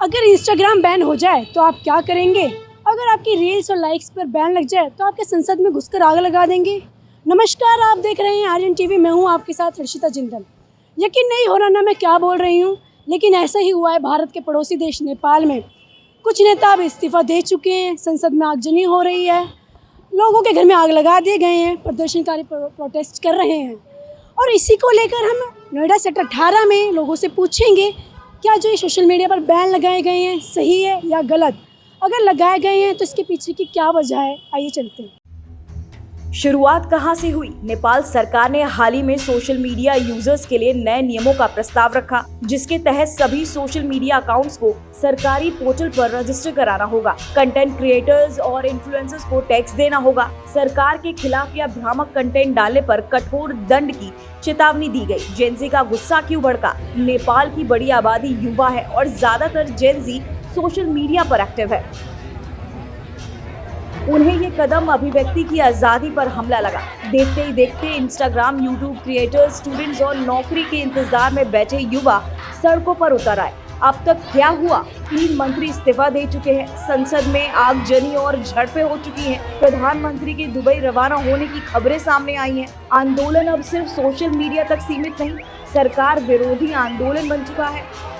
अगर Instagram ban हो जाए तो आप क्या करेंगे? अगर आपकी रील्स और लाइक्स पर बैन लग जाए तो आपके संसद में घुसकर आग लगा देंगे। नमस्कार, आप देख रहे हैं आर्यन टीवी। मैं हूं आपके साथ हर्षिता जिंदल। यकीन नहीं हो रहा ना मैं क्या बोल रही हूं, लेकिन ऐसा ही हुआ है भारत के पड़ोसी देश नेपाल में। कुछ नेता अब इस्तीफा दे चुके हैं, संसद में आगजनी हो रही है, लोगों के घर में आग लगा दिए गए हैं, प्रदर्शनकारी प्रोटेस्ट कर रहे हैं। और इसी को लेकर हम नोएडा सेक्टर 18 में लोगों से पूछेंगे क्या जो ये सोशल मीडिया पर बैन लगाए गए हैं सही है या गलत। अगर लगाए गए हैं तो इसके पीछे की क्या वजह है, आइए चलते हैं। शुरुआत कहां से हुई? नेपाल सरकार ने हाल ही में सोशल मीडिया यूजर्स के लिए नए नियमों का प्रस्ताव रखा, जिसके तहत सभी सोशल मीडिया अकाउंट्स को सरकारी पोर्टल पर रजिस्टर कराना होगा। कंटेंट क्रिएटर्स और इन्फ्लुएंसर्स को टैक्स देना होगा। सरकार के खिलाफ या भ्रामक कंटेंट डालने पर कठोर दंड की चेतावनी दी गई। जेनजी का गुस्सा क्यों भड़का? नेपाल की बड़ी आबादी युवा है और ज्यादातर जेनजी सोशल मीडिया पर एक्टिव है। उन्हें ये कदम अभिव्यक्ति की आज़ादी पर हमला लगा। देखते ही देखते इंस्टाग्राम, यूट्यूब क्रिएटर्स, स्टूडेंट्स और नौकरी के इंतजार में बैठे युवा सड़कों पर उतर आए। अब तक क्या हुआ? 3 मंत्री इस्तीफा दे चुके हैं। संसद में आगजनी और झड़पें हो चुकी हैं। प्रधानमंत्री के दुबई रवाना होने की खबरें सामने आई हैं। आंदोलन अब सिर्फ सोशल मीडिया तक सीमित नहीं, सरकार विरोधी आंदोलन बन चुका है।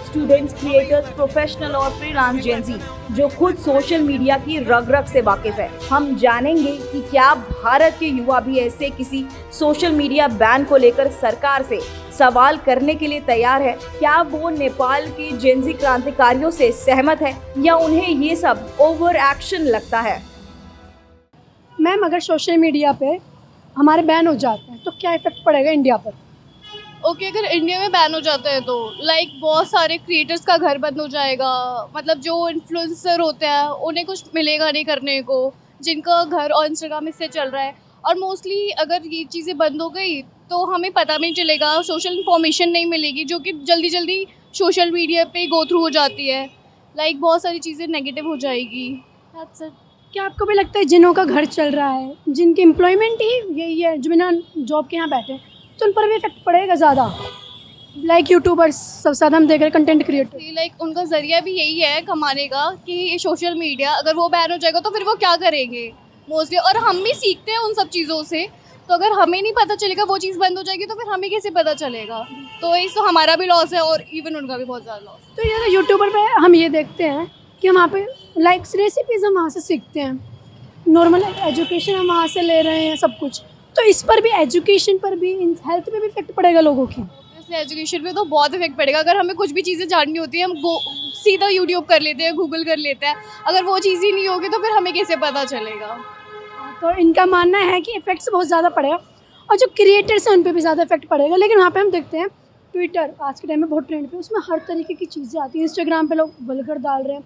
स्टूडेंट्स, क्रिएटर्स, प्रोफेशनल और फ्रीलांस जेनजी जो खुद सोशल मीडिया की रग रग से वाकिफ है। हम जानेंगे कि क्या भारत के युवा भी ऐसे किसी सोशल मीडिया बैन को लेकर सरकार से सवाल करने के लिए तैयार है। क्या वो नेपाल के जेनजी क्रांतिकारियों से सहमत है या उन्हें ये सब ओवर एक्शन लगता है? मैम, अगर सोशल मीडिया पे हमारे बैन हो जाते हैं तो क्या इफेक्ट पड़ेगा इंडिया पर? ओके, अगर इंडिया में बैन हो जाता है तो बहुत सारे क्रिएटर्स का घर बंद हो जाएगा। मतलब जो इन्फ्लुएंसर होते हैं उन्हें कुछ मिलेगा नहीं करने को, जिनका घर और इंस्टाग्राम इससे चल रहा है। और मोस्टली अगर ये चीज़ें बंद हो गई तो हमें पता भी नहीं चलेगा, सोशल इन्फॉर्मेशन नहीं मिलेगी जो कि जल्दी जल्दी सोशल मीडिया पे गो थ्रू हो जाती है। बहुत सारी चीज़ें नेगेटिव हो जाएगी। That's it। क्या आपको भी लगता है जिनों का घर चल रहा है, जिनकी एम्प्लॉयमेंट ही यही है, जो बिना जॉब के यहाँ बैठे हैं, तो उन पर भी इफेक्ट पड़ेगा ज़्यादा? यूट्यूबर्स सबसे ज़्यादा हम देख रहे हैं, कंटेंट क्रिएटर, उनका जरिया भी यही है कमाने का कि सोशल मीडिया अगर वो बैन हो जाएगा तो फिर वो क्या करेंगे मोस्टली। और हम भी सीखते हैं उन सब चीज़ों से, तो अगर हमें नहीं पता चलेगा वो चीज़ बंद हो जाएगी तो फिर हमें कैसे पता चलेगा? तो इस तो हमारा भी लॉस है और इवन उनका भी बहुत ज़्यादा लॉस। तो ये यूट्यूबर पे हम ये देखते हैं कि हम वहाँ पे रेसिपीज़ हम वहाँ से सीखते हैं, नॉर्मल एजुकेशन हम वहाँ से ले रहे हैं सब कुछ। तो इस पर भी, एजुकेशन पर भी, हेल्थ पे भी इफेक्ट पड़ेगा लोगों की। इसलिए एजुकेशन पे तो बहुत इफेक्ट पड़ेगा। अगर हमें कुछ भी चीज़ें जाननी होती है हम सीधा यूट्यूब कर लेते हैं, गूगल कर लेते हैं। अगर वो चीज़ ही नहीं होगी तो फिर हमें कैसे पता चलेगा? तो इनका मानना है कि इफेक्ट्स बहुत ज़्यादा पड़ेगा और जो क्रिएटर्स हैं उन पर भी ज़्यादा इफेक्ट पड़ेगा। लेकिन वहाँ पे हम देखते हैं ट्विटर आज के टाइम में बहुत ट्रेंड पे, उसमें हर तरीके की चीज़ें आती हैं। इंस्टाग्राम पे लोग वल्गर डाल रहे हैं,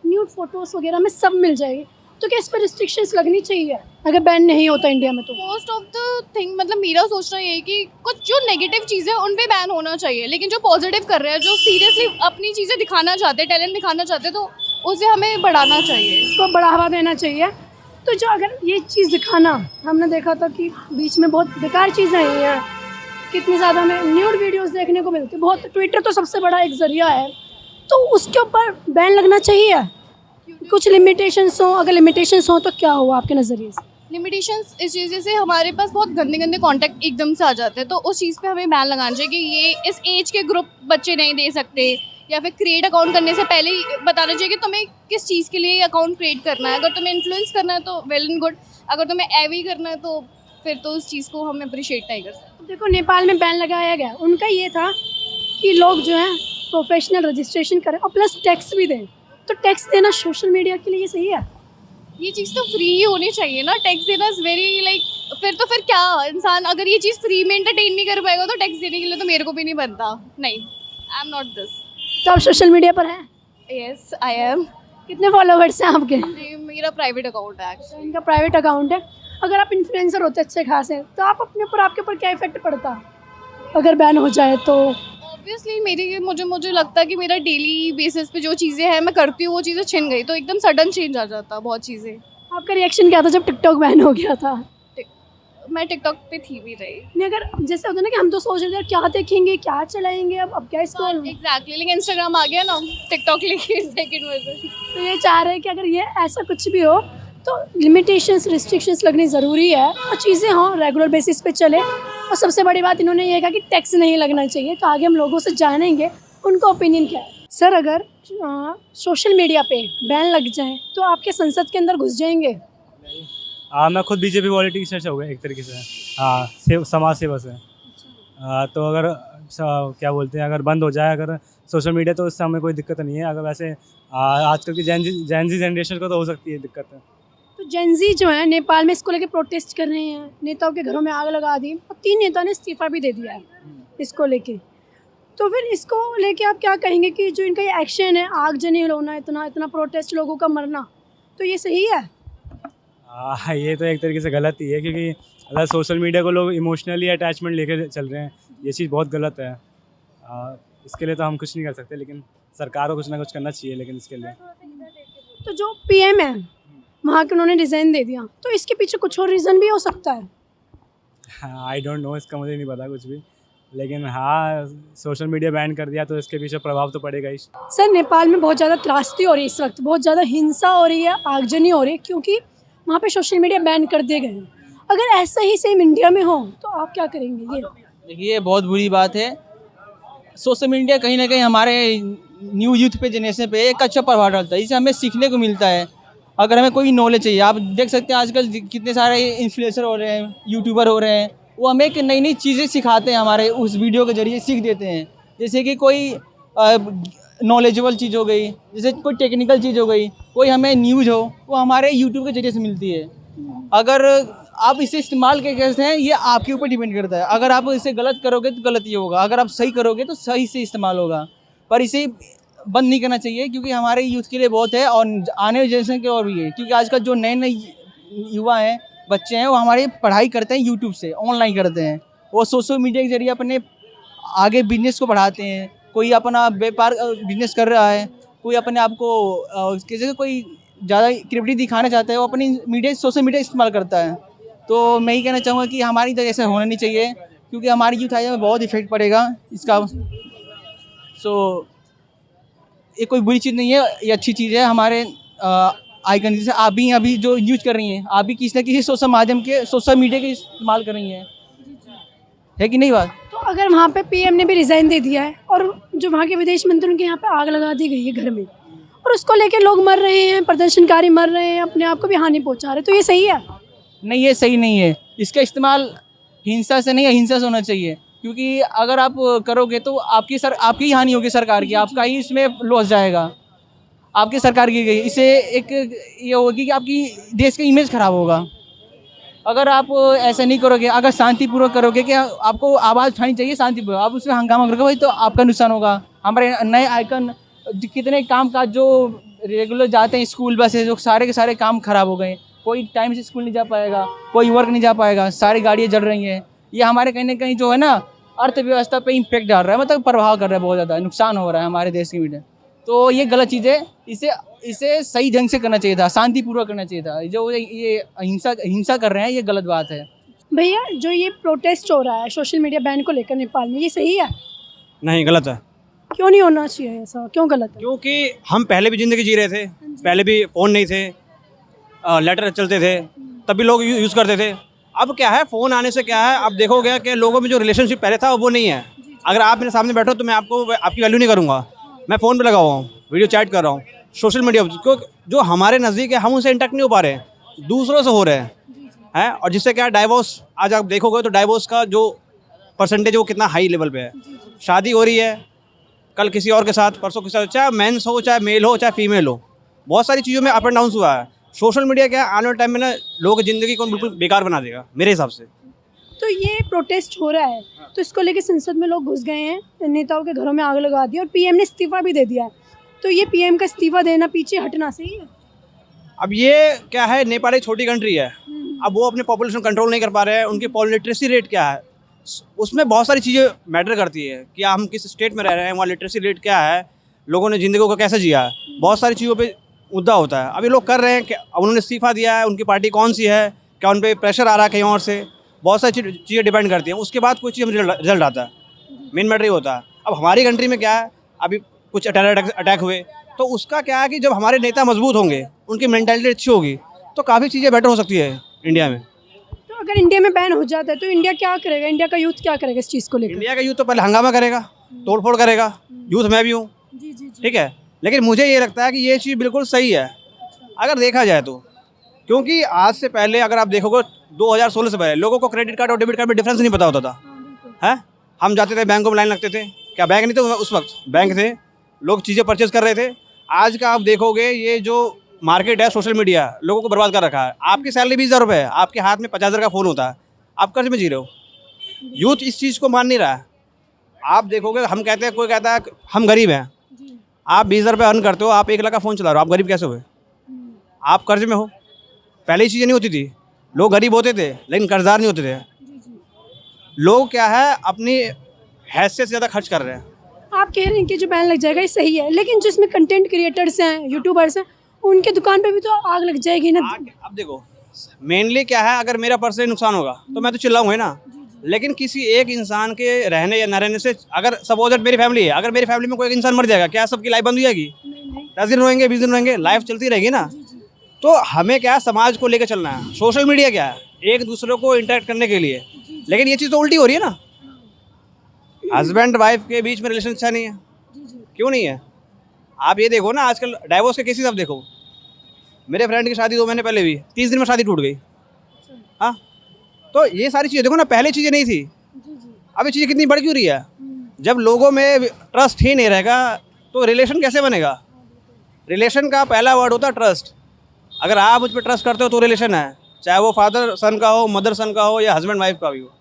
न्यूड फोटोज़ वगैरह में सब मिल जाएगी। तो क्या इस पर रिस्ट्रिक्शंस लगनी चाहिए अगर बैन नहीं होता इंडिया में? तो मोस्ट ऑफ द थिंग मेरा सोचना ये है कि कुछ जो नेगेटिव चीज़ें हैं उन पे बैन होना चाहिए, लेकिन जो पॉजिटिव कर रहे हैं, जो सीरियसली अपनी चीज़ें दिखाना चाहते हैं, टैलेंट दिखाना चाहते हैं, तो उसे हमें बढ़ाना चाहिए, इसको बढ़ावा देना चाहिए। तो जो अगर ये चीज़ दिखाना, हमने देखा था कि बीच में बहुत बेकार चीज़ें आई हैं, कितनी ज़्यादा हमें न्यूड वीडियोज़ देखने को मिलती है बहुत। ट्विटर तो सबसे बड़ा एक ज़रिया है, तो उसके ऊपर बैन लगना चाहिए। कुछ लिमिटेशंस हो, अगर लिमिटेशंस हो तो क्या हुआ आपके नज़रिए से? लिमिटेशंस इस चीज़ से हमारे पास बहुत गंदे गंदे कॉन्टैक्ट एकदम से आ जाते हैं, तो उस चीज़ पे हमें बैन लगाना चाहिए कि ये इस एज के ग्रुप बच्चे नहीं दे सकते, या फिर क्रिएट अकाउंट करने से पहले ही बताना चाहिए कि तुम्हें किस चीज़ के लिए अकाउंट क्रिएट करना है। अगर तुम्हें इन्फ्लुएंस करना है तो वेल एंड गुड, अगर तुम्हें एवी करना है तो फिर तो उस चीज़ को हम अप्रिशिएट नहीं कर सकते। देखो, नेपाल में बैन लगाया गया, उनका ये था कि लोग जो है प्रोफेशनल रजिस्ट्रेशन करें और प्लस टैक्स भी दें। तो टैक्स देना सोशल मीडिया के लिए ये सही है? ये चीज़ तो फ्री ही होनी चाहिए ना। टैक्स देना इज़ वेरी फिर क्या इंसान अगर ये चीज़ फ्री में एंटरटेन नहीं कर पाएगा तो टैक्स देने के लिए तो मेरे को भी नहीं बनता। नहीं, आई एम नॉट दिस। तो आप सोशल मीडिया पर हैं? Yes I am. कितने फॉलोवर्स हैं आपके? मेरा प्राइवेट अकाउंट है एक्चुअली। इनका प्राइवेट अकाउंट है। अगर आप इन्फ्लुएंसर होते अच्छे खासे तो आप आपके ऊपर क्या इफेक्ट पड़ता अगर बैन हो जाए तो? ऑब्वियसली मुझे लगता है कि मेरा डेली बेसिस पे जो चीज़ें हैं मैं करती हूँ वो चीज़ें छिन गई तो एकदम सडन चेंज आ जाता बहुत चीज़ें। आपका रिएक्शन क्या था जब टिकटॉक बैन हो गया था? मैं टिकटॉक पे थी भी रही। नहीं, अगर जैसे होता है ना कि हम तो सोच रहे थे यार क्या देखेंगे क्या चलाएंगे, अब क्या इसको एग्जैक्टली लेकिन इंस्टाग्राम आ गया ना टिकटॉक लेके सेकंड वर्जन। तो ये चाह रहे हैं कि अगर ये ऐसा कुछ भी हो तो लिमिटेशंस रिस्ट्रिक्शंस लगनी ज़रूरी है और चीज़ें हों रेगुलर बेसिस पे चले। और सबसे बड़ी बात इन्होंने ये कहा कि टैक्स नहीं लगना चाहिए। तो आगे हम लोगों से जानेंगे उनका ओपिनियन क्या है। सर, अगर सोशल मीडिया पे बैन लग जाए तो आपके संसद के अंदर घुस जाएंगे? मैं खुद बीजेपी पॉलिटिक्स से हो गया एक तरीके से। हाँ, समाज सेवा से। तो अगर क्या बोलते हैं, अगर बंद हो जाए अगर सोशल मीडिया तो उससे हमें कोई दिक्कत नहीं है। अगर वैसे आजकल की जैनजी जनरेशन को तो हो सकती है दिक्कत। तो जेनजी जो है नेपाल में इसको लेके प्रोटेस्ट कर रहे हैं, नेताओं के घरों में आग लगा दी और 3 नेता ने इस्तीफा भी दे दिया है इसको लेके। तो फिर इसको लेके आप क्या कहेंगे कि जो इनका ये एक्शन है आगजनी होना, इतना प्रोटेस्ट, लोगों का मरना, तो ये सही है? ये तो एक तरीके से गलत ही है क्योंकि अगर सोशल मीडिया को लोग इमोशनली अटैचमेंट लेके चल रहे हैं, ये चीज़ बहुत गलत है। इसके लिए तो हम कुछ नहीं कर सकते, लेकिन सरकार को कुछ ना कुछ करना चाहिए। लेकिन इसके लिए तो जो पीएम है वहाँ के उन्होंने रिज़ाइन दे दिया, तो इसके पीछे कुछ और रीज़न भी हो सकता है? आई डोंट नो, इसका मुझे नहीं पता कुछ भी। लेकिन हाँ, सोशल मीडिया बैन कर दिया तो इसके पीछे प्रभाव तो पड़ेगा ही। सर, नेपाल में बहुत ज़्यादा त्रासदी हो रही है इस वक्त, बहुत ज़्यादा हिंसा हो रही है, आगजनी हो रही है क्योंकि वहाँ पे सोशल मीडिया बैन कर दिए गए हैं। अगर ऐसा ही सेम इंडिया में हो तो आप क्या करेंगे? ये देखिए, बहुत बुरी बात है। सोशल मीडिया कहीं ना कहीं हमारे न्यू यूथ पे, जनरेशन पे एक अच्छा प्रभाव डालता है। इससे हमें सीखने को मिलता है। अगर हमें कोई नॉलेज चाहिए, आप देख सकते हैं आजकल कितने सारे इन्फ्लुएंसर हो रहे हैं, यूट्यूबर हो रहे हैं, वो हमें एक नई नई चीज़ें सिखाते हैं, हमारे उस वीडियो के जरिए सीख देते हैं। जैसे कि कोई नॉलेजेबल चीज़ हो गई, जैसे कोई टेक्निकल चीज़ हो गई, कोई हमें न्यूज़ हो, वो हमारे यूट्यूब के जरिए से मिलती है। अगर आप इसे इस्तेमाल कैसे हैं ये आपके ऊपर डिपेंड करता है। अगर आप इसे गलत करोगे तो गलत ही होगा, अगर आप सही करोगे तो सही से इस्तेमाल होगा। पर इसे बंद नहीं करना चाहिए क्योंकि हमारे यूथ के लिए बहुत है और आने वाली जनरेशन के और भी है। क्योंकि आजकल जो नए नए युवा हैं, बच्चे हैं, वो हमारी पढ़ाई करते हैं यूट्यूब से, ऑनलाइन करते हैं। वो सोशल मीडिया के जरिए अपने आगे बिजनेस को बढ़ाते हैं। कोई अपना व्यापार बिजनेस कर रहा है, कोई अपने आप को जैसे कोई ज़्यादा क्रिएटिविटी दिखाना चाहता है, वो अपनी मीडिया सोशल मीडिया इस्तेमाल करता है। तो मैं ही कहना चाहूँगा कि हमारी तो ऐसा होना नहीं चाहिए क्योंकि हमारी यूथ आइडिया में बहुत इफेक्ट पड़ेगा इसका। सो ये कोई बुरी चीज़ नहीं है, ये अच्छी चीज़ है। हमारे आइकन जैसे आप भी अभी जो यूज कर रही हैं, आप भी किसी न किसी सोशल मीडिया के इस्तेमाल कर रही हैं, है कि नहीं बात? तो अगर वहाँ पे पीएम ने भी रिज़ाइन दे दिया है और जो वहाँ के विदेश मंत्री, उनके यहाँ पे आग लगा दी गई है घर में, और उसको लेके लोग मर रहे हैं, प्रदर्शनकारी मर रहे हैं, अपने आप को भी हानि पहुँचा रहे, तो ये सही है? नहीं, ये सही नहीं है। इसका इस्तेमाल हिंसा से नहीं, अहिंसा से होना चाहिए। क्योंकि अगर आप करोगे तो आपकी ही हानि होगी सरकार की, आपका ही इसमें लॉस जाएगा, आपकी सरकार की गई। इससे एक ये होगी कि आपकी देश का इमेज खराब होगा। अगर आप ऐसा नहीं करोगे, अगर शांतिपूर्वक करोगे कि आपको आवाज़ उठानी चाहिए शांतिपूर्वक, आप उसमें हंगामा करोगे भाई तो आपका नुकसान होगा। हमारे नए आइकन कितने काम काज जो रेगुलर जाते हैं स्कूल बसें, जो सारे के सारे काम खराब हो गए। कोई टाइम से स्कूल नहीं जा पाएगा, कोई वर्क नहीं जा पाएगा, सारी गाड़ियाँ जल रही हैं। ये हमारे कहीं ना कहीं जो है ना अर्थव्यवस्था पे इम्पेक्ट डाल रहा है, मतलब प्रभाव कर रहा है, बहुत ज़्यादा नुकसान हो रहा है हमारे देश की मीडिया। तो ये गलत चीज़ है, इसे सही ढंग से करना चाहिए था, शांतिपूर्वक करना चाहिए था। जो ये हिंसा कर रहे हैं, ये गलत बात है। भैया, जो ये प्रोटेस्ट हो रहा है सोशल मीडिया बैन को लेकर नेपाल में, ये सही है? नहीं, गलत है। क्यों नहीं होना चाहिए ऐसा, क्यों गलत है? क्योंकि हम पहले भी ज़िंदगी जी रहे थे, पहले भी फ़ोन नहीं थे, लेटर चलते थे, तभी लोग यूज़ करते थे। अब क्या है, फ़ोन आने से क्या है, अब देखोगे कि लोगों में जो रिलेशनशिप पहले था वो नहीं है। अगर आप मेरे सामने बैठो तो मैं आपकी वैल्यू नहीं करूँगा। मैं फ़ोन पे लगा हुआ हूँ, वीडियो चैट कर रहा हूँ, सोशल मीडिया जो हमारे नज़दीक है हम उनसे इंटरेक्ट नहीं हो पा रहे, दूसरों से हो रहे हैं। और जिससे क्या डाइवोर्स, आज आप देखोगे तो डाइवोर्स का जो परसेंटेज वो कितना हाई लेवल पे है। शादी हो रही है कल किसी और के साथ, परसों के साथ, चाहे मेंस हो, चाहे मेल हो, चाहे फीमेल हो, बहुत सारी चीज़ों में अप एंड डाउन हुआ है। सोशल मीडिया क्या है, आने वाले टाइम में ना लोगों की ज़िंदगी को बिल्कुल बेकार बना देगा मेरे हिसाब से। तो ये प्रोटेस्ट हो रहा है, तो इसको लेके संसद में लोग घुस गए हैं, नेताओं के घरों में आग लगा दी और पीएम ने इस्तीफा भी दे दिया है। तो ये पीएम का इस्तीफा देना, पीछे हटना सही है? अब ये क्या है, नेपाल एक छोटी कंट्री है, अब वो अपने पॉपुलेशन कंट्रोल नहीं कर पा रहे हैं, उनकी लिटरेसी रेट क्या है, उसमें बहुत सारी चीज़ें मैटर करती है कि हम किस स्टेट में रह रहे हैं, वहाँ लिटरेसी रेट क्या है, लोगों ने ज़िंदगी को कैसे जिया है, बहुत सारी चीज़ों पे मुद्दा होता है। अभी लोग कर रहे हैं कि अब उन्होंने इस्तीफा दिया है, उनकी पार्टी कौन सी है, क्या उन पर प्रेशर आ रहा है कहीं और से, बहुत सारी चीज़ें डिपेंड करती हैं। उसके बाद कोई चीज़ रिजल्ट आता है, मेन मैटर ये होता है। अब हमारी कंट्री में क्या है, अभी कुछ टेरर अटैक हुए, तो उसका क्या है कि जब हमारे नेता मजबूत होंगे, उनकी मेंटालिटी अच्छी होगी, तो काफ़ी चीज़ें बेटर हो सकती है इंडिया में। तो अगर इंडिया में बैन हो जाता है तो इंडिया क्या करेगा, इंडिया का यूथ क्या करेगा इस चीज़ को लेकर? इंडिया का यूथ तो पहले हंगामा करेगा, तोड़फोड़ करेगा, यूथ मैं भी हूँ, जी जी जी। ठीक है। लेकिन मुझे ये लगता है कि ये चीज़ बिल्कुल सही है अगर देखा जाए तो, क्योंकि आज से पहले अगर आप देखोगे 2016 से पहले लोगों को क्रेडिट कार्ड और डेबिट कार्ड में डिफरेंस नहीं पता होता था, है। हम जाते थे बैंकों में लाइन लगते थे, क्या बैंक नहीं थे उस वक्त, बैंक थे, लोग चीज़ें परचेज कर रहे थे। आज का आप देखोगे ये जो मार्केट है, सोशल मीडिया लोगों को बर्बाद कर रखा है। आपकी सैलरी 20,000 रुपये है, आपके हाथ में 50,000 का फ़ोन होता है, आप कर्ज में जी रहे हो। यूथ इस चीज़ को मान नहीं रहा है। आप देखोगे, हम कहते हैं, कोई कहता है हम गरीब हैं, आप 20,000 रुपये अर्न करते हो, आप 1 लाख का फ़ोन चला रहे हो, आप गरीब कैसे हुए? आप कर्ज में हो। पहले ही चीज़ें नहीं होती थी, लोग गरीब होते थे लेकिन कर्जदार नहीं होते थे। लोग क्या है, अपनी हैसियत से ज़्यादा खर्च कर रहे हैं। आप कह रहे हैं कि जो बैन लग जाएगा ये सही है, लेकिन जिसमें कंटेंट क्रिएटर्स हैं, यूट्यूबर्स हैं, उनके दुकान पे भी तो आग लग जाएगी ना। अब देखो, मेनली क्या है, अगर मेरा पर्सनली नुकसान होगा तो मैं तो चिल्लाऊंगा ना, लेकिन किसी एक इंसान के रहने या न रहने से, अगर सपोज दैट मेरी फैमिली है, अगर मेरी फैमिली में कोई एक इंसान मर जाएगा, क्या सबकी लाइफ बंद हो जाएगी? 10 दिन रहेंगे, 20 दिन रहेंगे, लाइफ चलती रहेगी ना। तो हमें क्या है, समाज को लेकर चलना है। सोशल मीडिया क्या है, एक दूसरे को इंटरेक्ट करने के लिए, लेकिन ये चीज़ तो उल्टी हो रही है ना। हस्बैंड वाइफ के बीच में रिलेशन अच्छा नहीं है, क्यों नहीं है? आप ये देखो ना, आजकल डाइवोर्स के केसेस आप देखो। मेरे फ्रेंड की शादी 2 महीने पहले हुई, 30 दिन में शादी टूट गई। हाँ, तो ये सारी चीज़ें देखो ना, पहले चीज़ें नहीं थी, अब ये चीज़ें कितनी बढ़ क्यों रही है? जब लोगों में ट्रस्ट ही नहीं रहेगा तो रिलेशन कैसे बनेगा? रिलेशन का पहला वर्ड होता है ट्रस्ट। अगर आप मुझ पर ट्रस्ट करते हो तो रिलेशन है, चाहे वो फादर सन का हो, मदर सन का हो, या हस्बैंड वाइफ का भी हो।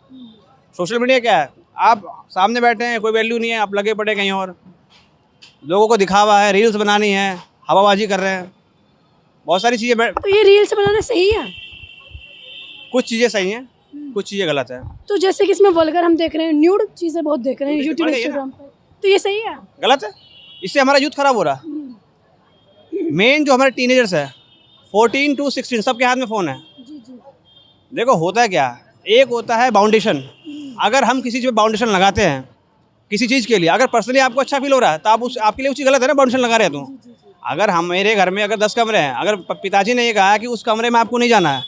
सोशल मीडिया क्या है, आप सामने बैठे हैं, कोई वैल्यू नहीं है, आप लगे पड़े कहीं और, लोगों को दिखावा है, रील्स बनानी है, हवाबाजी कर रहे हैं, बहुत सारी चीज़ें। तो ये रील्स बनाना सही है? कुछ चीज़ें सही हैं, कुछ चीज़ें गलत है। तो जैसे कि इसमें वल्गर हम देख रहे हैं, न्यूड चीज़ें बहुत देख रहे हैं न्यूड यूट्यूब बढ़ गई है इंस्टाग्राम पर, तो ये सही है? गलत है, इससे हमारा यूथ खराब हो रहा है। मेन जो हमारे टीनेजर्स है, 14 to 16, सबके हाथ में फ़ोन है। देखो होता है क्या, एक होता है बाउंडेशन। अगर हम किसी चीज़ पे बाउंडेशन लगाते हैं किसी चीज़ के लिए, अगर पर्सनली आपको अच्छा फील हो रहा है तो आप उस आपके लिए उस चीज़ गलत है ना, बाउंडेशन लगा रहे हैं तो। अगर हम, मेरे घर में अगर 10 कमरे हैं, अगर पिताजी ने ये कहा कि उस कमरे में आपको नहीं जाना है,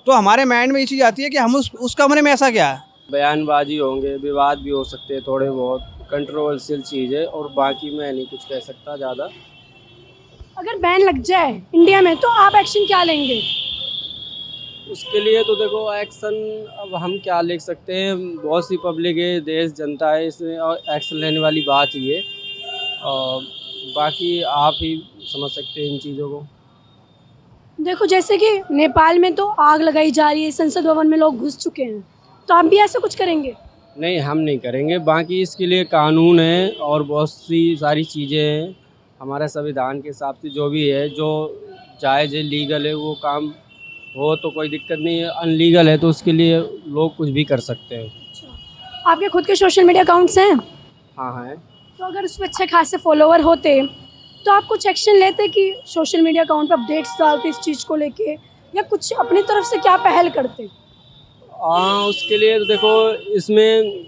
तो हमारे माइंड में ये चीज़ आती है कि हम उस कमरे में ऐसा क्या है। बयानबाजी होंगे, विवाद भी हो सकते हैं, थोड़े बहुत कंट्रोवर्शियल चीज़ है, और बाकी मैं नहीं कुछ कह सकता ज़्यादा। अगर बैन लग जाए इंडिया में तो आप एक्शन क्या लेंगे? उसके लिए तो देखो एक्शन, अब हम क्या ले सकते हैं, बहुत सी पब्लिक है, देश जनता है, इसमें और एक्शन लेने वाली बात ही है, और बाकी आप ही समझ सकते हैं इन चीज़ों को। देखो जैसे कि नेपाल में तो आग लगाई जा रही है, संसद भवन में लोग घुस चुके हैं, तो आप भी ऐसा कुछ करेंगे? नहीं, हम नहीं करेंगे। बाकी इसके लिए कानून है और बहुत सी सारी चीज़ें हैं, हमारे संविधान के हिसाब से जो भी है, जो जायज़ है, लीगल है, वो काम हो तो कोई दिक्कत नहीं है। अनलीगल है तो उसके लिए लोग कुछ भी कर सकते हैं। आपके खुद के सोशल मीडिया अकाउंट्स हैं? हाँ है। तो अगर उसमें अच्छे खासे फॉलोवर होते तो आप कुछ एक्शन लेते कि सोशल मीडिया अकाउंट पर अपडेट्स डालते इस चीज़ को लेके, या कुछ अपनी तरफ से क्या पहल करते? हाँ, उसके लिए तो देखो इसमें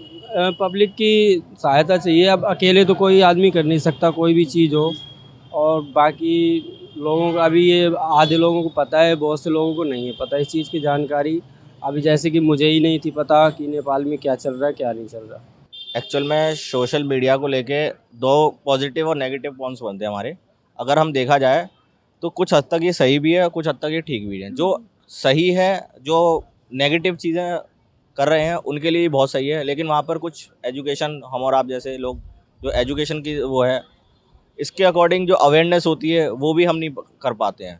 पब्लिक की सहायता चाहिए। अब अकेले तो कोई आदमी कर नहीं सकता कोई भी चीज़ हो, और बाकी लोगों का अभी ये आधे लोगों को पता है, बहुत से लोगों को नहीं है पता इस चीज़ की जानकारी। अभी जैसे कि मुझे ही नहीं थी पता कि नेपाल में क्या चल रहा है क्या नहीं चल रहा। एक्चुअल में सोशल मीडिया को लेके 2 पॉजिटिव और नेगेटिव पॉइंट्स बनते हैं हमारे। अगर हम देखा जाए तो कुछ हद तक ये सही भी है, कुछ हद तक ये ठीक भी है। जो सही है, जो नेगेटिव चीज़ें कर रहे हैं उनके लिए बहुत सही है, लेकिन वहाँ पर कुछ एजुकेशन, हम और आप जैसे लोग जो एजुकेशन की वो है, इसके अकॉर्डिंग जो अवेयरनेस होती है वो भी हम नहीं कर पाते हैं।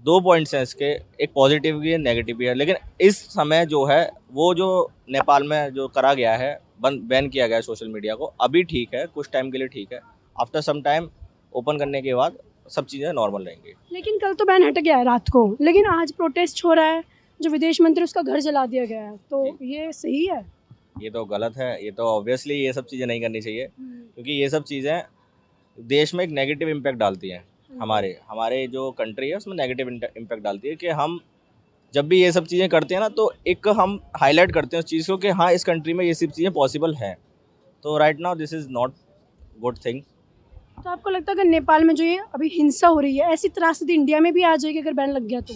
दो पॉइंट्स हैं इसके, एक पॉजिटिव भी है, नेगेटिव भी है। लेकिन इस समय जो है वो जो नेपाल में जो करा गया है, बैन किया गया है सोशल मीडिया को, अभी ठीक है, कुछ टाइम के लिए ठीक है। आफ्टर सम टाइम ओपन करने के बाद सब चीज़ें नॉर्मल रहेंगी। लेकिन कल तो बैन हट गया है रात को, लेकिन आज प्रोटेस्ट हो रहा है, जो विदेश मंत्री उसका घर जला दिया गया है, तो ये सही है? ये तो गलत है, ये तो ऑब्वियसली ये सब चीज़ें नहीं करनी चाहिए, क्योंकि ये सब चीज़ें देश में एक नेगेटिव इम्पैक्ट डालती हैं। हमारे जो कंट्री है उसमें नेगेटिव इम्पैक्ट डालती है कि हम जब भी ये सब चीज़ें करते हैं ना, तो एक हम हाईलाइट करते हैं उस चीज़ को कि हाँ, इस कंट्री में ये सब चीज़ें पॉसिबल हैं। तो right now this is not good thing. तो आपको लगता है कि नेपाल में जो ये अभी हिंसा हो रही है, ऐसी त्रासदी इंडिया में भी आ जाएगी अगर बैन लग गया तो?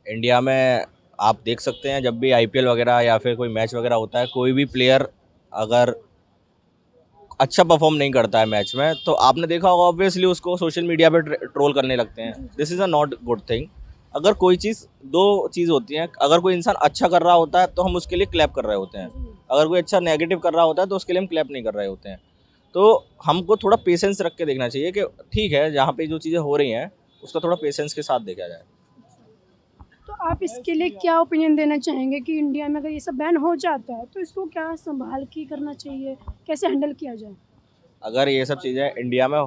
इंडिया में आप देख सकते हैं, जब भी IPL वगैरह या फिर कोई मैच वगैरह होता है, कोई भी प्लेयर अगर अच्छा परफॉर्म नहीं करता है मैच में, तो आपने देखा होगा ऑब्वियसली उसको सोशल मीडिया पे ट्रोल करने लगते हैं। This is a not good thing. अगर कोई चीज़, दो चीज़ होती हैं, अगर कोई इंसान अच्छा कर रहा होता है तो हम उसके लिए क्लैप कर रहे होते हैं, अगर कोई अच्छा नेगेटिव कर रहा होता है तो उसके लिए हम क्लैप नहीं कर रहे होते हैं। तो हमको थोड़ा पेशेंस रख के देखना चाहिए कि ठीक है, जहाँ पे जो चीज़ें हो रही हैं उसका थोड़ा पेशेंस के साथ देखा जाए। तो आप इसके लिए क्या ओपिनियन देना चाहेंगे कि इंडिया में अगर ये सब बैन हो जाता है तो इसको क्या संभाल के करना चाहिए, कैसे हैंडल किया जाए? अगर ये सब चीज़ें इंडिया में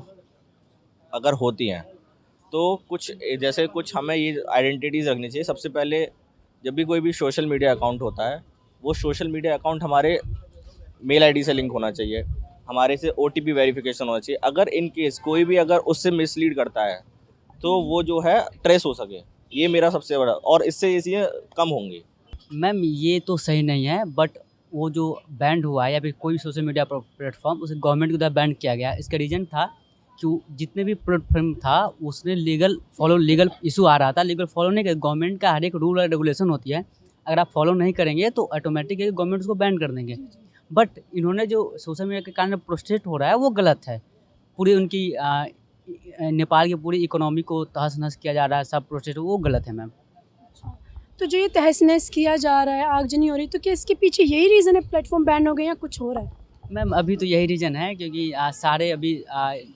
अगर होती हैं तो कुछ जैसे कुछ हमें ये आइडेंटिटीज़ रखनी चाहिए। सबसे पहले जब भी कोई भी सोशल मीडिया अकाउंट होता है, वो सोशल मीडिया अकाउंट हमारे मेल आईडी से लिंक होना चाहिए, हमारे से OTP वेरिफिकेशन होना चाहिए। अगर इन केस कोई भी अगर उससे मिसलीड करता है तो वो जो है ट्रेस हो सके, ये मेरा सबसे बड़ा, और इससे ये चीज़ें कम होंगी। मैम ये तो सही नहीं है, बट वो जो बैंड हुआ है या फिर कोई सोशल मीडिया प्लेटफॉर्म, उसे गवर्नमेंट के द्वारा बैंड किया गया। इसका रीज़न था कि जितने भी प्लेटफॉर्म था उसने लीगल इशू आ रहा था, लीगल फॉलो नहीं कर। गवर्नमेंट का हर एक रूल और रेगुलेशन होती है, अगर आप फॉलो नहीं करेंगे तो ऑटोमेटिकली गवर्नमेंट उसको बैन कर देंगे। बट इन्होंने जो सोशल मीडिया के कारण प्रोटेस्ट हो रहा है वो गलत है। पूरी उनकी नेपाल की पूरी इकोनॉमी को तहस नहस किया जा रहा है, सब प्रोटेस्ट, वो गलत है मैम। तो जो ये तहस नहस किया जा रहा है, आगजनी हो रही, तो क्या इसके पीछे यही रीज़न है प्लेटफॉर्म बैन हो गए या कुछ हो रहा है? मैम अभी तो यही रीज़न है, क्योंकि सारे अभी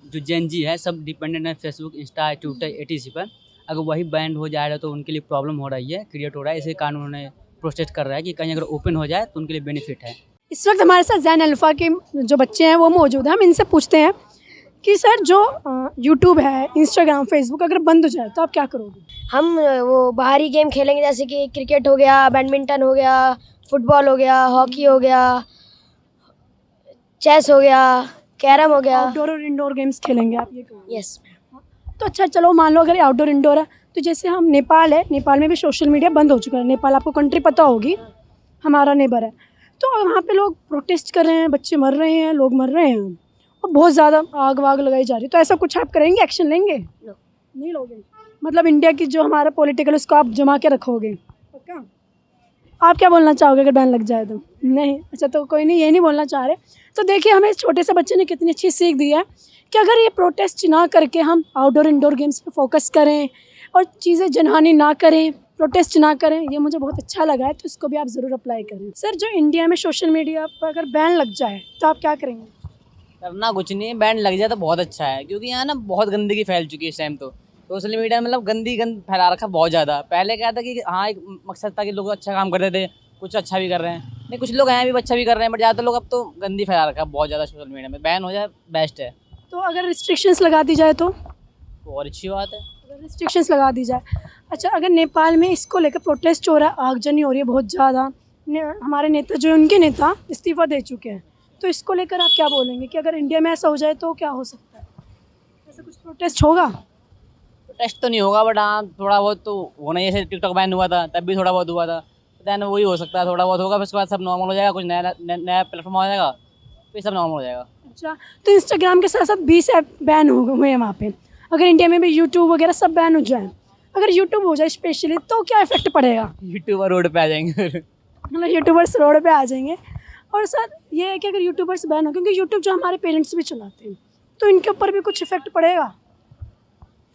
जो जेन जी है सब डिपेंडेंट है फेसबुक, इंस्टा, ट्विटर, etc पर। अगर वही बैंड हो जाएगा तो उनके लिए प्रॉब्लम हो रही है, क्रिएट हो रहा है। इसी कारण उन्होंने प्रोटेस्ट कर रहा है कि कहीं अगर ओपन हो जाए तो उनके लिए बेनिफिट है। इस वक्त हमारे साथ जैन अल्फ़ा के जो बच्चे हैं वो मौजूद हैं। हम इनसे पूछते हैं कि सर जो यूट्यूब है, इंस्टाग्राम, फेसबुक अगर बंद हो जाए तो आप क्या करोगे? हम वो बाहरी गेम खेलेंगे, जैसे कि क्रिकेट हो गया, बैडमिंटन हो गया, फुटबॉल हो गया, हॉकी हो गया, चेस हो गया, कैरम हो गया। आउटडोर और इंडोर गेम्स खेलेंगे आप, ये कहोगे? यस। तो अच्छा चलो मान लो अगर आउटडोर इंडोर है, तो जैसे हम नेपाल है, नेपाल में भी सोशल मीडिया बंद हो चुका है। नेपाल आपको कंट्री पता होगी, हमारा नेबर है। तो वहाँ पे लोग प्रोटेस्ट कर रहे हैं, बच्चे मर रहे हैं, लोग मर रहे हैं और बहुत ज़्यादा आग वाग लगाई जा रही है। तो ऐसा कुछ आप करेंगे, एक्शन लेंगे? नहीं लोगे? मतलब इंडिया की जो हमारा पॉलिटिकल उसको आप जमा के रखोगे? पक्का? आप क्या बोलना चाहोगे अगर बैन लग जाए तो? नहीं? अच्छा तो कोई नहीं, ये नहीं बोलना चाह रहे। तो देखिए हमें इस छोटे से बच्चे ने कितनी अच्छी सीख दी है कि अगर ये प्रोटेस्ट ना करके हम आउटडोर इंडोर गेम्स पे फोकस करें और चीज़ें जनहानि ना करें, प्रोटेस्ट ना करें, ये मुझे बहुत अच्छा लगा है। तो इसको भी आप ज़रूर अप्लाई करें। सर जो इंडिया में सोशल मीडिया पर अगर बैन लग जाए तो आप क्या करेंगे? करना कुछ नहीं, बैंड लग जाए तो बहुत अच्छा है, क्योंकि यहाँ ना बहुत गंदगी फैल चुकी है इस टाइम। तो सोशल मीडिया मतलब गंद फैला रखा बहुत ज़्यादा। पहले क्या था कि हाँ एक मकसद था कि लोग अच्छा काम करते थे, कुछ अच्छा भी कर रहे हैं, नहीं कुछ लोग हैं भी अच्छा भी कर रहे हैं, बट ज़्यादातर लोग अब तो गंदी फैला रखा है बहुत ज़्यादा सोशल मीडिया में। बैन हो जाए बेस्ट है। तो अगर रिस्ट्रिक्शंस लगा दी जाए तो? और अच्छी बात है अगर रिस्ट्रिक्शंस लगा दी जाए। अच्छा अगर नेपाल में इसको लेकर प्रोटेस्ट हो रहा है, आगजनी हो रही है बहुत ज़्यादा, हमारे नेता जो उनके नेता इस्तीफ़ा दे चुके हैं, तो इसको लेकर आप क्या बोलेंगे कि अगर इंडिया में ऐसा हो जाए तो क्या हो सकता है? ऐसा कुछ प्रोटेस्ट होगा? प्रोटेस्ट तो नहीं होगा, बट हाँ थोड़ा बहुत तो होना ही। जैसे टिकटॉक बैन हुआ था तब भी थोड़ा बहुत हुआ था, देन वही हो सकता है, थोड़ा बहुत होगा, फिर उसके बाद सब नॉर्मल हो जाएगा, कुछ नया प्लेटफॉर्म हो जाएगा, फिर सब नॉर्मल हो जाएगा। अच्छा तो इंस्टाग्राम के साथ साथ 20 ऐप बैन हुए हैं वहाँ पे। अगर इंडिया में भी यूट्यूब वगैरह सब बैन हो जाए, अगर यूट्यूब हो जाए स्पेशली, तो क्या इफेक्ट पड़ेगा? यूट्यूबर रोड पे आ जाएंगे। मतलब यूट्यूबर्स रोड पे आ जाएंगे। और सर ये है कि अगर यूट्यूबर्स बैन हो, क्योंकि यूट्यूब जो हमारे पेरेंट्स भी चलाते हैं, तो इनके ऊपर भी कुछ इफेक्ट पड़ेगा?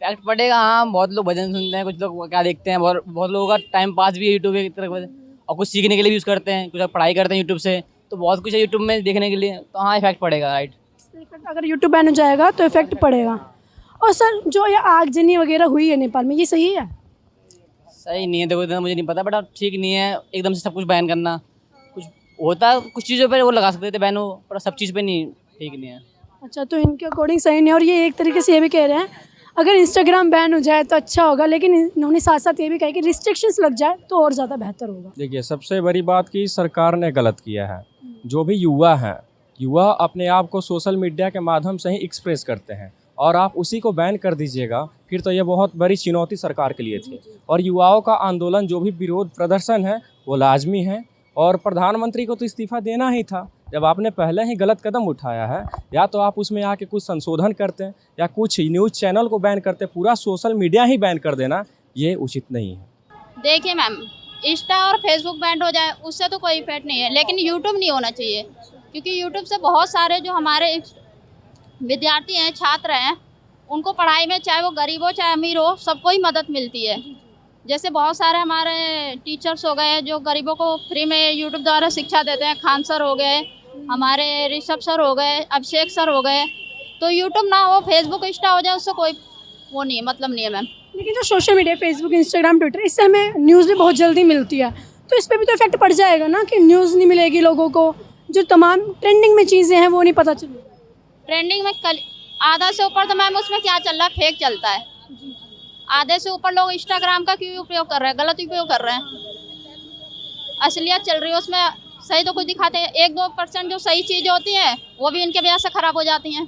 इफेक्ट पड़ेगा हाँ। बहुत लोग भजन सुनते हैं, कुछ लोग क्या देखते हैं, बहुत लोगों का टाइम पास भी है यूट्यूब की तरफ, और कुछ सीखने के लिए भी यूज़ करते हैं, कुछ पढ़ाई करते हैं यूट्यूब से, तो बहुत कुछ है यूट्यूब में देखने के लिए। तो हाँ इफेक्ट पड़ेगा, राइट। अगर यूट्यूब बैन हो जाएगा तो इफेक्ट पड़ेगा। और सर जो ये आगजनी वगैरह हुई है नेपाल में, ये सही है? सही नहीं है, देखो इतना मुझे नहीं पता, बट अब ठीक नहीं है एकदम से सब कुछ बैन करना। कुछ होता है, कुछ चीज़ों पे वो लगा सकते थे बैन, हो पर सब चीज़ पे नहीं, ठीक नहीं है। अच्छा, तो इनके अकॉर्डिंग सही नहीं है। और ये एक तरीके से ये भी कह रहे हैं अगर इंस्टाग्राम बैन हो जाए तो अच्छा होगा, लेकिन इन्होंने साथ साथ ये भी कहा कि रिस्ट्रिक्शंस लग जाए तो और ज़्यादा बेहतर होगा। देखिए, सबसे बड़ी बात कि सरकार ने गलत किया है। जो भी युवा हैं, युवा अपने आप को सोशल मीडिया के माध्यम से ही एक्सप्रेस करते हैं और आप उसी को बैन कर दीजिएगा, फिर तो ये बहुत बड़ी चुनौती सरकार के लिए थी। और युवाओं का आंदोलन, जो भी विरोध प्रदर्शन है, वो लाजमी है और प्रधानमंत्री को तो इस्तीफा देना ही था। जब आपने पहले ही गलत कदम उठाया है, या तो आप उसमें आके कुछ संशोधन करते हैं या कुछ न्यूज़ चैनल को बैन करते, पूरा सोशल मीडिया ही बैन कर देना ये उचित नहीं है। देखिए मैम, इंस्टा और फेसबुक बैंड हो जाए उससे तो कोई इफेक्ट नहीं है, लेकिन यूट्यूब नहीं होना चाहिए, क्योंकि यूट्यूब से बहुत सारे जो हमारे विद्यार्थी हैं, छात्र हैं, उनको पढ़ाई में चाहे वो गरीब हो चाहे अमीर हो, सबको ही मदद मिलती है। जैसे बहुत सारे हमारे टीचर्स हो गए जो गरीबों को फ्री में यूट्यूब द्वारा शिक्षा देते हैं, खान सर हो गए, हमारे ऋषभ सर हो गए, अभिषेक सर हो गए। तो यूट्यूब ना हो, फेसबुक इंस्टा हो जाए, उससे कोई वो नहीं है, मतलब नहीं है मैम। लेकिन जो social media, Facebook, Instagram, Twitter, इससे हमें न्यूज़ भी बहुत जल्दी मिलती है, तो इस पर भी तो इफेक्ट पड़ जाएगा ना कि न्यूज़ नहीं मिलेगी लोगों को, जो तमाम ट्रेंडिंग में चीज़ें हैं वो नहीं पता चलेगी। ट्रेंडिंग में कल आधा से ऊपर तो मैम उसमें क्या चल रहा है, फेक चलता है। आधे से ऊपर लोग इंस्टाग्राम का क्यों उपयोग कर रहे हैं, गलत उपयोग कर रहे हैं। असलियत चल रही है उसमें, सही तो कुछ दिखाते हैं, 1-2% जो सही चीज़ होती है वो भी इनके वजह से ख़राब हो जाती हैं।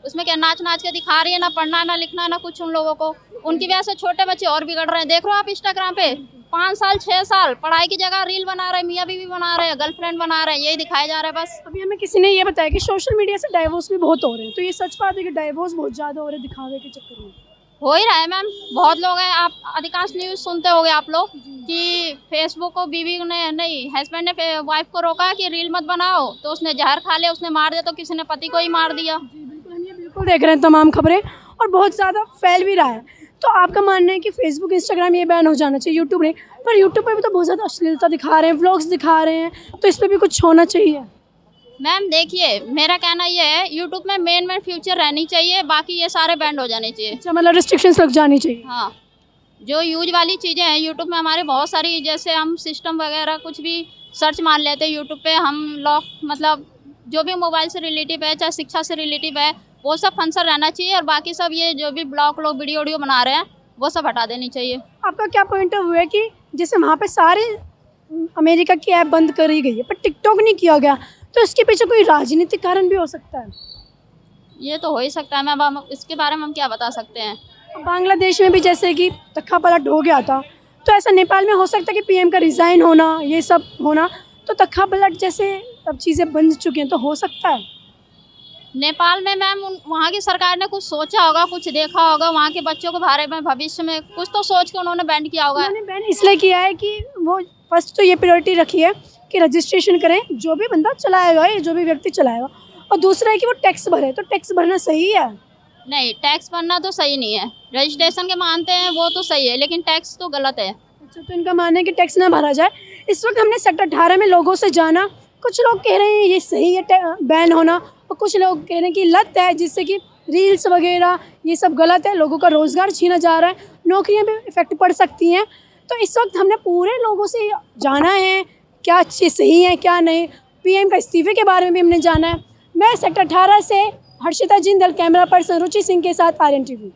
उसमें क्या नाच नाच के दिखा रही है, ना पढ़ना ना लिखना ना कुछ उन लोगों को, उनकी वजह से छोटे बच्चे और बिगड़ रहे हैं। देख लो आप इंस्टाग्राम पे 5 साल 6 साल पढ़ाई की जगह रील बना रहे हैं, मियाँ बीवी बना रहे हैं, गर्लफ्रेंड बना रहे हैं, यही दिखाया जा रहा है बस। अभी हमें किसी ने ये बताया कि सोशल मीडिया से डाइवोर्स भी बहुत हो रहे हैं, तो ये सच बात है कि डाइवोर्स बहुत ज़्यादा हो रहे हैं दिखावे के चक्कर में? हो ही रहा है मैम, बहुत लोग हैं, आप अधिकांश न्यूज़ सुनते होंगे आप लोग कि फेसबुक को बीवी ने नहीं, हस्बैंड ने वाइफ को रोका कि रील मत बनाओ, तो उसने जहर खा लिया, उसने मार दिया, तो किसी ने पति को ही मार दिया। बिल्कुल, हम ये बिल्कुल देख रहे हैं तमाम खबरें, और बहुत ज़्यादा फैल भी रहा है। तो आपका मानना है कि फेसबुक, इंस्टाग्राम ये बैन हो जाना चाहिए, यूट्यूब नहीं, पर यूट्यूब पर भी तो बहुत ज़्यादा अश्लीलता दिखा रहे हैं, व्लॉग्स दिखा रहे हैं, तो इस पर भी कुछ होना चाहिए? मैम देखिए, मेरा कहना ये है, यूट्यूब में मेन फीचर रहनी चाहिए, बाकी ये सारे बैंड हो जाने चाहिए। अच्छा, मतलब रिस्ट्रिक्शंस लग जानी चाहिए। हाँ, जो यूज वाली चीज़ें हैं यूट्यूब में हमारे बहुत सारी, जैसे हम सिस्टम वगैरह कुछ भी सर्च मार लेते हैं यूट्यूब पे, हम लॉक मतलब जो भी मोबाइल से रिलेटिव है, चाहे शिक्षा से रिलेटिव है, वो सब फंक्शन रहना चाहिए, और बाकी सब ये जो भी ब्लॉग लोग वीडियो बना रहे हैं वो सब हटा देनी चाहिए। आपका क्या पॉइंट ऑफ व्यू है कि जैसे वहाँ पे सारे अमेरिका की ऐप बंद करी गई है पर टिकटॉक नहीं किया गया, तो इसके पीछे कोई राजनीतिक कारण भी हो सकता है? ये तो हो ही सकता है मैम, अब इसके बारे में हम क्या बता सकते हैं। बांग्लादेश में भी जैसे कि तख्ता पलट हो गया था, तो ऐसा नेपाल में हो सकता है कि पीएम का रिज़ाइन होना, ये सब होना, तो तख्ता पलट जैसे अब चीज़ें बन चुकी हैं, तो हो सकता है। नेपाल में मैम वहाँ की सरकार ने कुछ सोचा होगा, कुछ देखा होगा, वहाँ के बच्चों के बारे में भविष्य में कुछ तो सोच के उन्होंने बैन किया होगा। उन्होंने बैन इसलिए किया है कि वो फर्स्ट तो ये प्रायोरिटी रखी है कि रजिस्ट्रेशन करें जो भी बंदा चलाएगा, ये जो भी व्यक्ति चलाएगा, और दूसरा है कि वो टैक्स भरे, तो टैक्स भरना सही है? नहीं, टैक्स भरना तो सही नहीं है, रजिस्ट्रेशन के मानते हैं वो तो सही है, लेकिन टैक्स तो गलत है। अच्छा, तो इनका मानना है कि टैक्स ना भरा जाए। इस वक्त हमने सेक्टर 18 में लोगों से जाना, कुछ लोग कह रहे हैं ये सही है बैन होना, और कुछ लोग कह रहे हैं कि लत है, जिससे कि रील्स वगैरह ये सब गलत है, लोगों का रोज़गार छीना जा रहा है, नौकरियां भी इफेक्ट पड़ सकती हैं। तो इस वक्त हमने पूरे लोगों से जाना है क्या चीज़ सही है क्या नहीं, पीएम का इस्तीफे के बारे में भी हमने जाना है। मैं सेक्टर 18 से हर्षिता जिंदल, कैमरा पर्सन रुचि सिंह के साथ आर्यन टीवी।